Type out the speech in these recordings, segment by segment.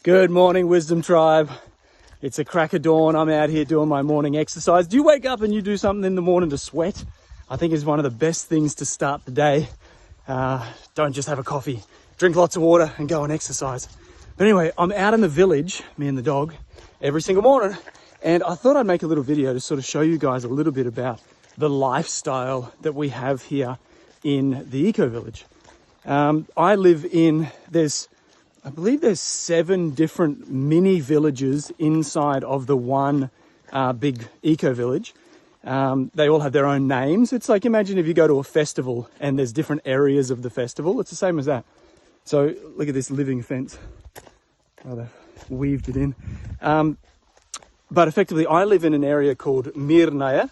Good morning, Wisdom Tribe. It's a crack of dawn. I'm out here doing my morning exercise. Do you wake up and you do something in the morning to sweat? I think it's one of the best things to start the day. Don't just have a coffee. Drink lots of water and go and exercise. But anyway, I'm out in the village, me and the dog, every single morning. And I thought I'd make a little video to sort of show you guys a little bit about the lifestyle that we have here in the Ecovillage. I live in, I believe there's 7 different mini villages inside of the one big eco-village. They all have their own names. It's like, imagine if you go to a festival and there's different areas of the festival. It's the same as that. So look at this living fence. Oh, they've weaved it in. But effectively, I live in an area called Mirnaya.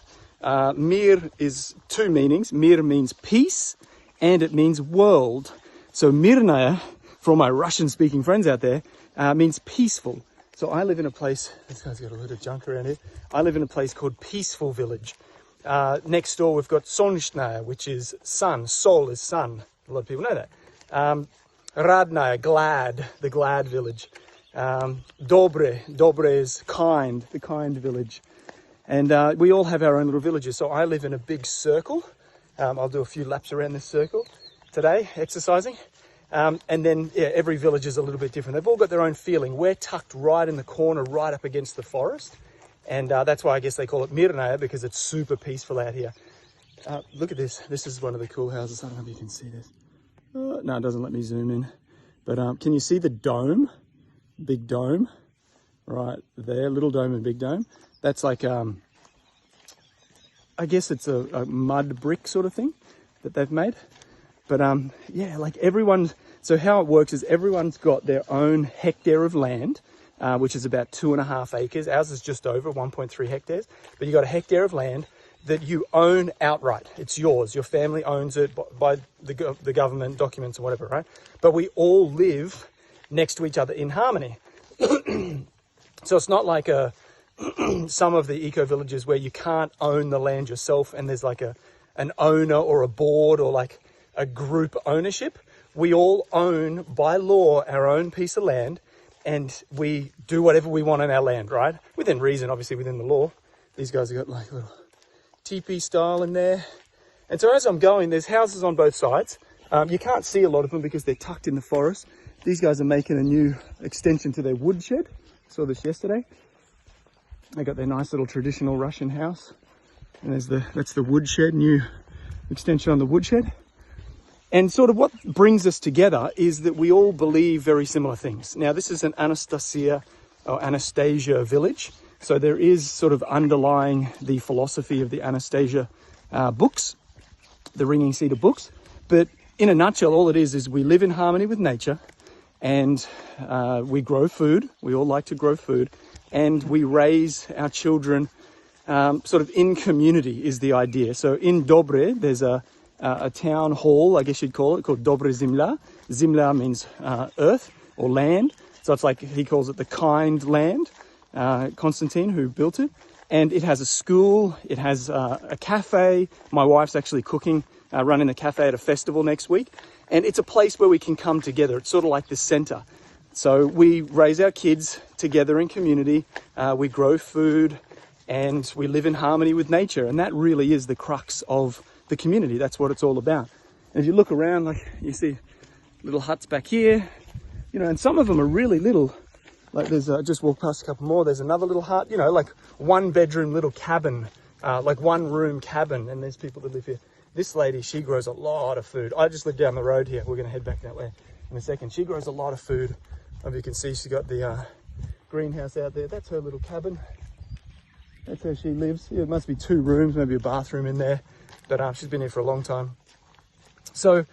Mir is 2 meanings. Mir means peace and it means world. So Mirnaya, for all my Russian-speaking friends out there, means peaceful. So I live in a place, this guy's got a lot of junk around here. I live in a place called Peaceful Village. Next door, we've got Solnechnaya, which is sun. Sol is sun. A lot of people know that. Radnaya, glad, the glad village. Dobre is kind, the kind village. And we all have our own little villages. So I live in a big circle. I'll do a few laps around this circle today, exercising. And then every village is a little bit different. They've all got their own feeling. We're tucked right in the corner, right up against the forest. And that's why I guess they call it Mirnaya, because it's super peaceful out here. Look at this. This is one of the cool houses. I don't know if you can see this. No, it doesn't let me zoom in. But can you see the dome? Big dome. Right there, little dome and big dome. That's like, I guess it's a mud brick sort of thing that they've made. But yeah, like everyone, so how it works is everyone's got their own hectare of land, which is about 2.5 acres. Ours is just over 1.3 hectares, but you got a hectare of land that you own outright. It's yours. Your family owns it by the government documents and whatever, right? But we all live next to each other in harmony. So it's not like some of the eco-villages where you can't own the land yourself and there's like an owner or a board or like a group ownership. We all own by law our own piece of land and we do whatever we want on our land, right? Within reason, obviously within the law. These guys have got like a little teepee style in there. And so as I'm going, there's houses on both sides. You can't see a lot of them because they're tucked in the forest. These guys are making a new extension to their woodshed. Saw this yesterday. They got their nice little traditional Russian house. And that's the woodshed, new extension on the woodshed. And sort of what brings us together is that we all believe very similar things. Now, this is an Anastasia village. So there is sort of underlying the philosophy of the Anastasia books, the Ringing Cedar books. But in a nutshell, all it is we live in harmony with nature and we grow food. We all like to grow food and we raise our children sort of in community is the idea. So in Dobre, there's a town hall, I guess you'd call it, called Dobre Zimla. Zimla means earth or land. So it's like he calls it the kind land, Konstantin, who built it. And it has a school, it has a cafe. My wife's actually cooking, running the cafe at a festival next week. And it's a place where we can come together. It's sort of like the center. So we raise our kids together in community, we grow food, and we live in harmony with nature. And that really is the crux of the community. That's what it's all about. And if you look around, like you see little huts back here, you know, and some of them are really little. Like there's just walk past a couple more. There's another little hut, you know, like 1-bedroom little cabin, like 1-room cabin. And there's people that live here. This lady, she grows a lot of food. I just live down the road here. We're going to head back that way in a second. She grows a lot of food. As you can see, she's got the greenhouse out there. That's her little cabin. That's how she lives. Yeah, it must be 2 rooms, maybe a bathroom in there. But she's been here for a long time. So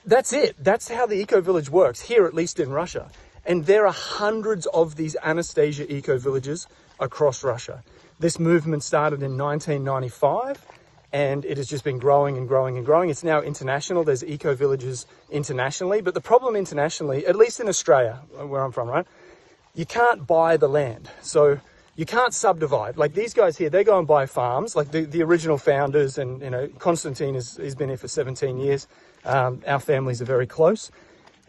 that's it. That's how the eco-village works, here at least in Russia. And there are hundreds of these Anastasia eco-villages across Russia. This movement started in 1995 and it has just been growing and growing and growing. It's now international. There's eco-villages internationally. But the problem internationally, at least in Australia, where I'm from, right? You can't buy the land. So you can't subdivide. Like these guys here, they go and buy farms, like the original founders, and you know, Konstantin he's been here for 17 years. Our families are very close.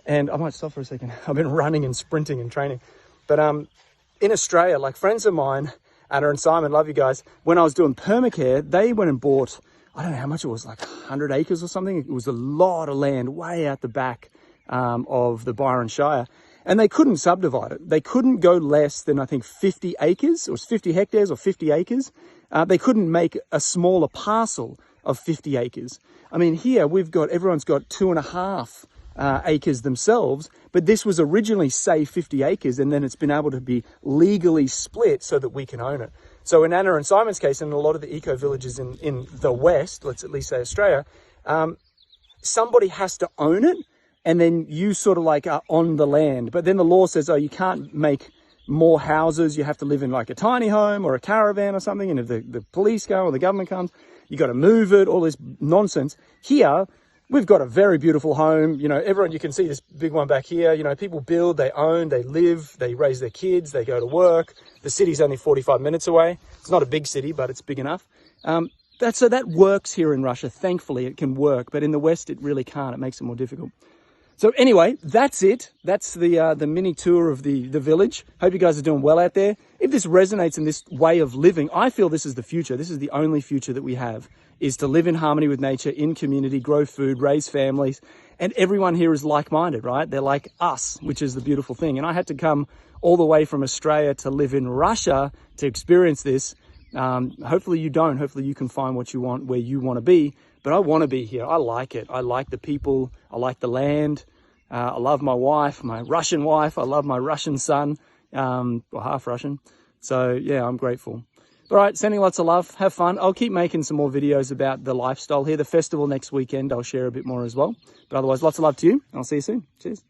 And I might stop for a second. I've been running and sprinting and training. But in Australia, like friends of mine, Anna and Simon, love you guys, when I was doing permacare, they went and bought, I don't know how much it was, like 100 acres or something. It was a lot of land way out the back of the Byron Shire. And they couldn't subdivide it. They couldn't go less than, I think, 50 acres. It was 50 hectares or 50 acres. They couldn't make a smaller parcel of 50 acres. I mean, here we've got, everyone's got 2.5 acres themselves, but this was originally, say, 50 acres, and then it's been able to be legally split so that we can own it. So in Anna and Simon's case, and a lot of the eco-villages in the West, let's at least say Australia, somebody has to own it, and then you sort of like are on the land. But then the law says, oh, you can't make more houses. You have to live in like a tiny home or a caravan or something. And if the police go or the government comes, you got to move it, all this nonsense. Here, we've got a very beautiful home. You know, everyone, you can see this big one back here. You know, people build, they own, they live, they raise their kids, they go to work. The city's only 45 minutes away. It's not a big city, but it's big enough. So that works here in Russia. Thankfully, it can work. But in the West, it really can't. It makes it more difficult. So anyway, that's it. That's the mini tour of the village. Hope you guys are doing well out there. If this resonates in this way of living, I feel this is the future. This is the only future that we have, is to live in harmony with nature, in community, grow food, raise families. And everyone here is like-minded, right? They're like us, which is the beautiful thing. And I had to come all the way from Australia to live in Russia to experience this. Hopefully you don't. Hopefully you can find what you want where you want to be. But I want to be here. I like it. I like the people. I like the land. I love my wife, my Russian wife. I love my Russian son, well, half Russian. So yeah, I'm grateful. All right, sending lots of love. Have fun. I'll keep making some more videos about the lifestyle here. The festival next weekend, I'll share a bit more as well. But otherwise, lots of love to you. I'll see you soon. Cheers.